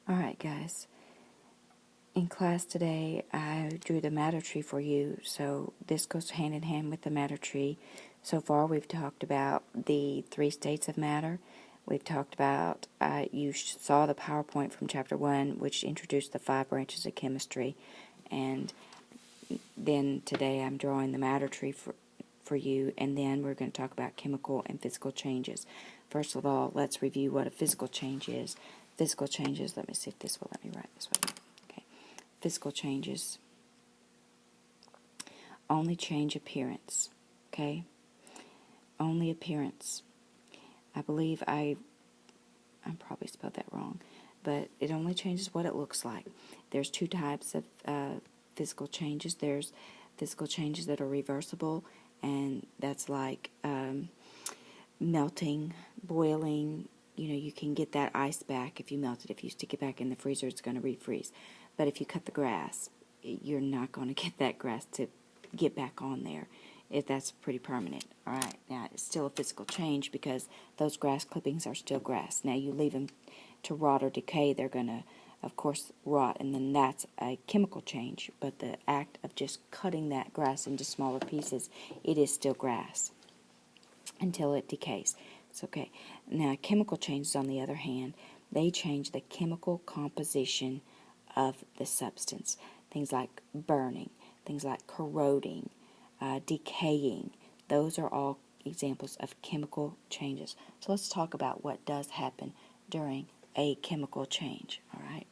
Alright guys, in class today I drew the matter tree for you, so this goes hand in hand with the matter tree. So far we've talked about the 3 states of matter. We've talked about, you saw the PowerPoint from chapter 1 which introduced the 5 branches of chemistry, and then today I'm drawing the matter tree for you, and then we're going to talk about chemical and physical changes. First of all, let's review what a physical change is. Physical changes, let me see if this will let me write this way. Okay. Physical changes only change appearance. Okay? Only appearance. I believe I probably spelled that wrong, but it only changes what it looks like. There's 2 types of physical changes. There's physical changes that are reversible, and that's like melting, boiling. You know, you can get that ice back if you melt it. If you stick it back in the freezer, it's going to refreeze. But if you cut the grass, you're not going to get that grass to get back on there, if that's pretty permanent. All right, now it's still a physical change because those grass clippings are still grass. Now you leave them to rot or decay, they're going to, of course, rot, and then that's a chemical change. But the act of just cutting that grass into smaller pieces, it is still grass until it decays. It's okay. Now, chemical changes, on the other hand, they change the chemical composition of the substance. Things like burning, things like corroding, decaying. Those are all examples of chemical changes. So let's talk about what does happen during a chemical change. All right.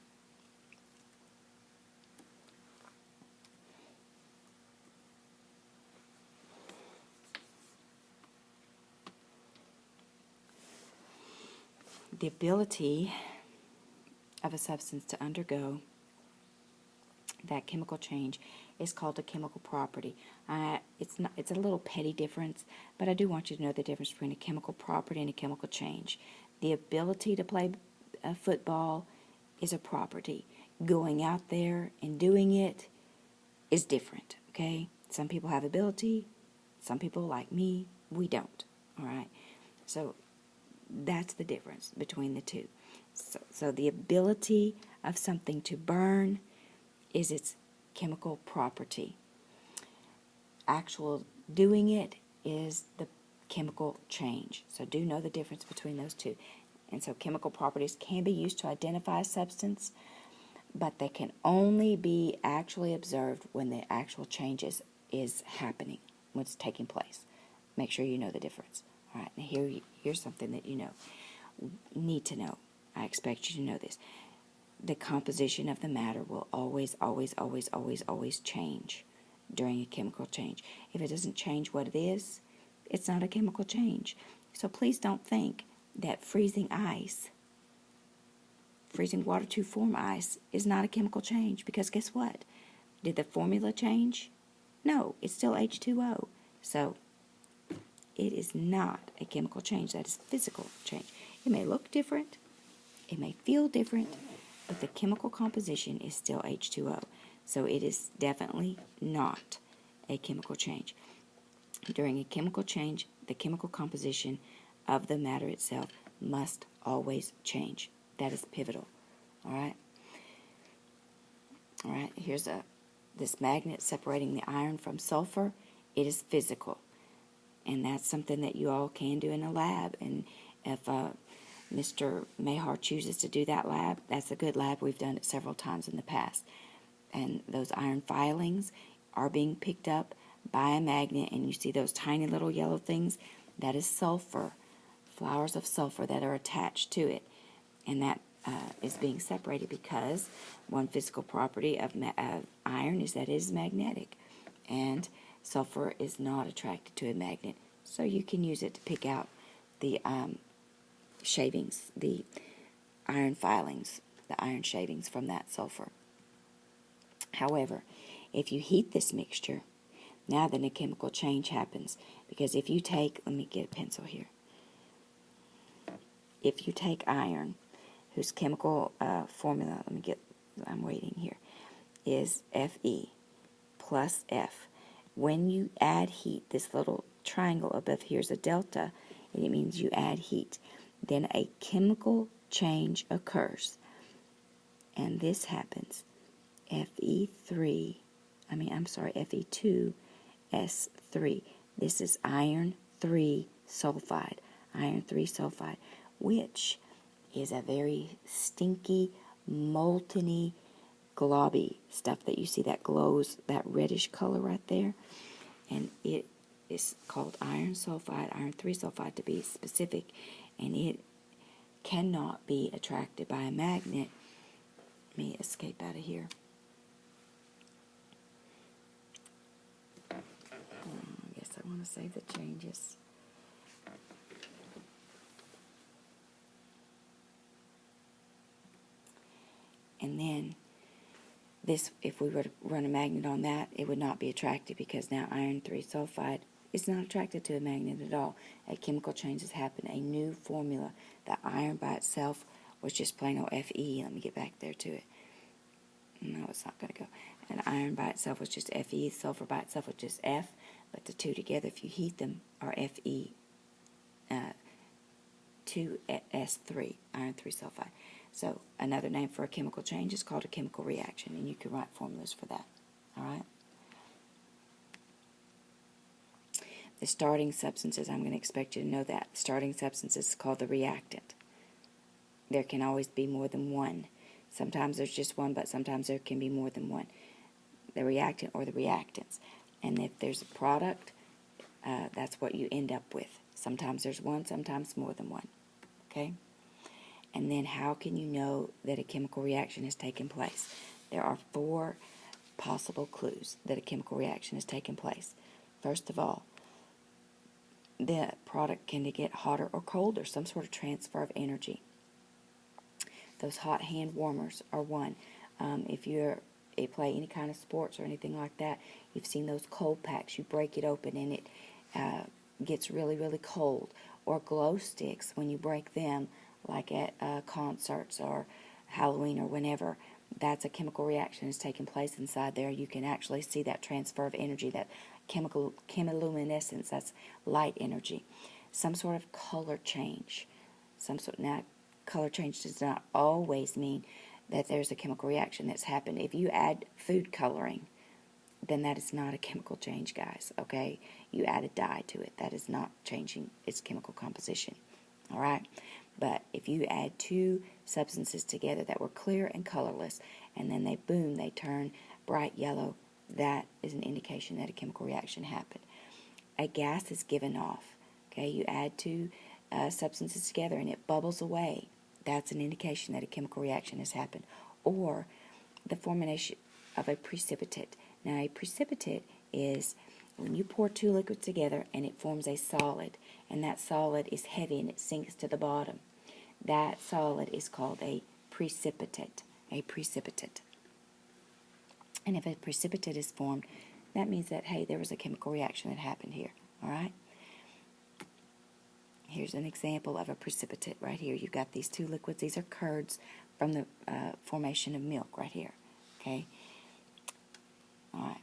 The ability of a substance to undergo that chemical change is called a chemical property. It's a little petty difference, but I do want you to know the difference between a chemical property and a chemical change. The ability to play football is a property. Going out there and doing it is different, okay? Some people have ability, some people, like me, we don't, all right? So that's the difference between the two. So the ability of something to burn is its chemical property. Actual doing it is the chemical change. So do know the difference between those two. And so chemical properties can be used to identify a substance, but they can only be actually observed when the actual change is happening, when it's taking place. Make sure you know the difference. All right, now here's something that you need to know. I expect you to know this. The composition of the matter will always change during a chemical change. If it doesn't change what it is, it's not a chemical change. So please don't think that freezing water to form ice is not a chemical change, because guess what? Did the formula change? No, it's still H2O. So it is not a chemical change. That is physical change. It may look different, it may feel different, but the chemical composition is still H2O. So it is definitely not a chemical change. During a chemical change, the chemical composition of the matter itself must always change. That is pivotal. All right? All right, here's this magnet separating the iron from sulfur. It is physical. And that's something that you all can do in a lab. And if Mr. Mahar chooses to do that lab, that's a good lab. We've done it several times in the past. And those iron filings are being picked up by a magnet, and you see those tiny little yellow things? That is sulfur, flowers of sulfur that are attached to it. And that is being separated because one physical property of iron is that it is magnetic. And sulfur is not attracted to a magnet. So you can use it to pick out the shavings, the iron filings, the iron shavings from that sulfur. However, if you heat this mixture, now then a chemical change happens. Because if you take, let me get a pencil here. If you take iron, whose chemical formula, I'm waiting here, is Fe plus F. When you add heat, this little triangle above here is a delta, and it means you add heat. Then a chemical change occurs. and this happens. Fe2S3. This is iron 3 sulfide, which is a very stinky, molten-y, globby stuff that you see that glows, that reddish color right there. And it is called iron 3 sulfide to be specific, and it cannot be attracted by a magnet. Let me escape out of here. I guess I want to save the changes. And then this, if we were to run a magnet on that, it would not be attracted, because now iron 3 sulfide is not attracted to a magnet at all. A chemical change has happened, a new formula. The iron by itself was just plain old Fe. Let me get back there to it. No, it's not going to go. And iron by itself was just Fe. Sulfur by itself was just F. But the two together, if you heat them, are Fe2S3, iron 3 sulfide. So another name for a chemical change is called a chemical reaction, and you can write formulas for that. All right? The starting substances, I'm going to expect you to know that. The starting substance is called the reactant. There can always be more than one. Sometimes there's just one, but sometimes there can be more than one. The reactant or the reactants. And if there's a product, that's what you end up with. Sometimes there's one, sometimes more than one. Okay? And then how can you know that a chemical reaction has taken place? There are 4 possible clues that a chemical reaction has taken place. First of all, the product can get hotter or colder, some sort of transfer of energy. Those hot hand warmers are one. If you play any kind of sports or anything like that, you've seen those cold packs. You break it open and it gets really, really cold. Or glow sticks, when you break them, like at concerts or Halloween or whenever, that's a chemical reaction that's taking place inside there. You can actually see that transfer of energy, that chemiluminescence, that's light energy. Some sort of color change. Now, color change does not always mean that there's a chemical reaction that's happened. If you add food coloring, then that is not a chemical change, guys, okay? You add a dye to it. That is not changing its chemical composition, all right? But if you add 2 substances together that were clear and colorless, and then they turn bright yellow, that is an indication that a chemical reaction happened. A gas is given off, okay? You add 2 substances together and it bubbles away. That's an indication that a chemical reaction has happened. Or the formation of a precipitate. Now, a precipitate is when you pour 2 liquids together and it forms a solid, and that solid is heavy and it sinks to the bottom. That solid is called a precipitate. And if a precipitate is formed, that means that, hey, there was a chemical reaction that happened here, all right? Here's an example of a precipitate right here. You've got these 2 liquids. These are curds from the formation of milk right here, okay? All right.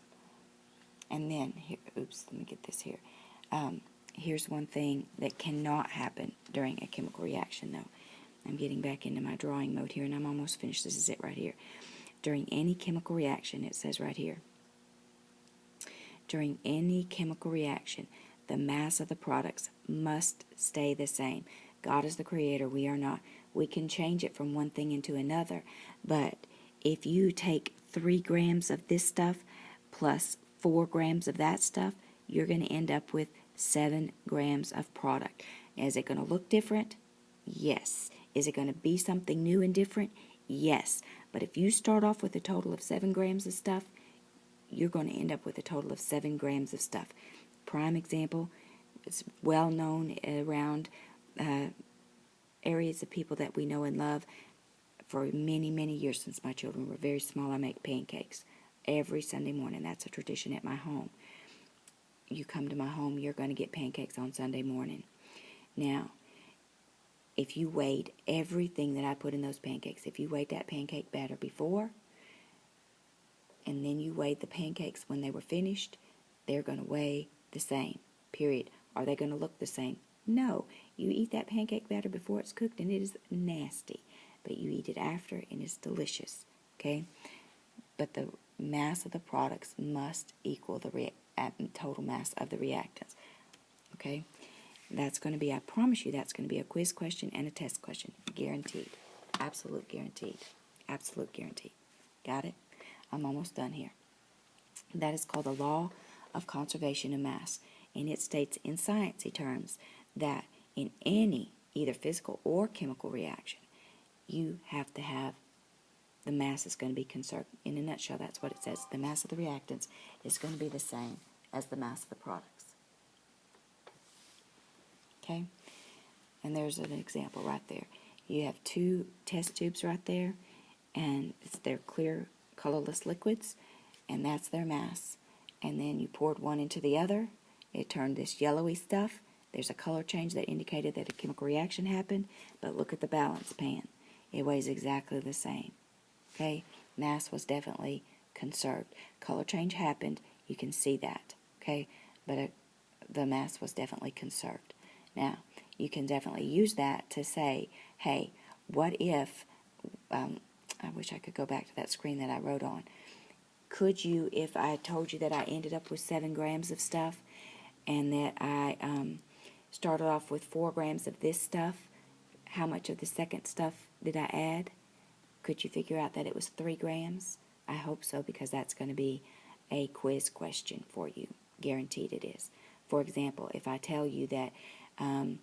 And then, here, oops, let me get this here. Here's one thing that cannot happen during a chemical reaction, though. I'm getting back into my drawing mode here, and I'm almost finished. This is it right here. During any chemical reaction, it says right here, during any chemical reaction, the mass of the products must stay the same. God is the creator. We are not. We can change it from one thing into another, but if you take 3 grams of this stuff plus 4 grams of that stuff, you're going to end up with 7 grams of product. Is it going to look different? Yes. Is it going to be something new and different? Yes. But if you start off with a total of 7 grams of stuff, you're going to end up with a total of 7 grams of stuff. Prime example, it's well known around areas of people that we know and love. For many, many years, since my children were very small, I make pancakes every Sunday morning. That's a tradition at my home. You come to my home, you're going to get pancakes on Sunday morning. Now, if you weighed everything that I put in those pancakes, if you weighed that pancake batter before, and then you weighed the pancakes when they were finished, they're going to weigh the same, period. Are they going to look the same? No. You eat that pancake batter before it's cooked, and it is nasty. But you eat it after, and it's delicious. okay? But the mass of the products must equal the total mass of the reactants, okay? That's going to be, I promise you, that's going to be a quiz question and a test question. Guaranteed. Absolute guaranteed. Absolute guaranteed. Got it? I'm almost done here. That is called the law of conservation of mass. And it states in sciencey terms that in any either physical or chemical reaction, you have to have the mass is going to be conserved. In a nutshell, that's what it says. The mass of the reactants is going to be the same as the mass of the products. Okay? And there's an example right there. You have two test tubes right there, and they're clear, colorless liquids, and that's their mass. And then you poured one into the other. It turned this yellowy stuff. There's a color change that indicated that a chemical reaction happened, but look at the balance pan. It weighs exactly the same. Okay? Mass was definitely conserved. Color change happened. You can see that. Okay? But the mass was definitely conserved. Now, you can definitely use that to say, hey, what if, I wish I could go back to that screen that I wrote on. Could you, if I told you that I ended up with 7 grams of stuff and that I started off with 4 grams of this stuff, how much of the second stuff did I add? Could you figure out that it was 3 grams? I hope so, because that's going to be a quiz question for you. Guaranteed it is. For example, if I tell you that I'm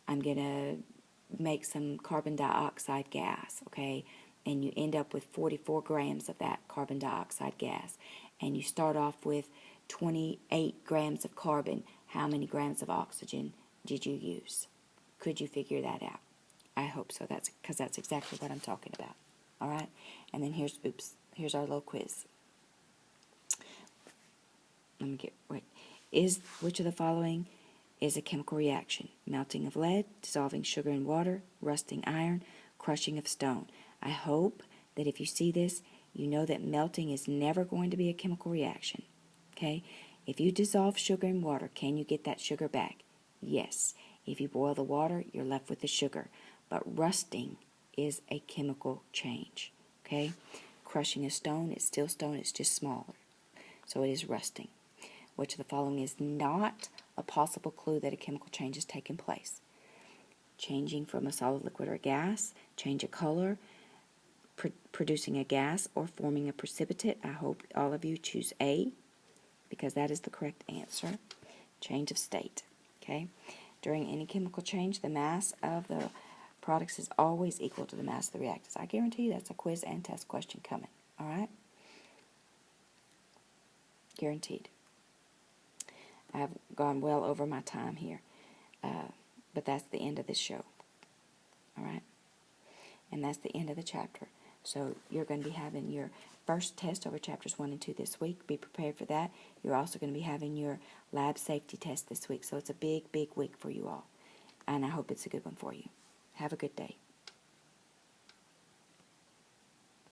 going to make some carbon dioxide gas, okay, and you end up with 44 grams of that carbon dioxide gas, and you start off with 28 grams of carbon, how many grams of oxygen did you use? Could you figure that out? I hope so. That's because that's exactly what I'm talking about. All right? And then here's our little quiz. Let me get right. Which of the following is a chemical reaction? Melting of lead, dissolving sugar in water, rusting iron, crushing of stone. I hope that if you see this, you know that melting is never going to be a chemical reaction. Okay? If you dissolve sugar in water, can you get that sugar back? Yes. If you boil the water, you're left with the sugar. But rusting is a chemical change. Okay? Crushing a stone, it's still stone, it's just smaller. So it is rusting. Which of the following is not a possible clue that a chemical change has taken place? Changing from a solid, liquid, or gas, change of color, producing a gas, or forming a precipitate. I hope all of you choose A, because that is the correct answer. Change of state. Okay? During any chemical change, the mass of the products is always equal to the mass of the reactants. I guarantee you that's a quiz and test question coming. All right? Guaranteed. I've gone well over my time here, but that's the end of this show. All right? And that's the end of the chapter. So you're going to be having your first test over chapters 1 and 2 this week. Be prepared for that. You're also going to be having your lab safety test this week. So it's a big, big week for you all. And I hope it's a good one for you. Have a good day.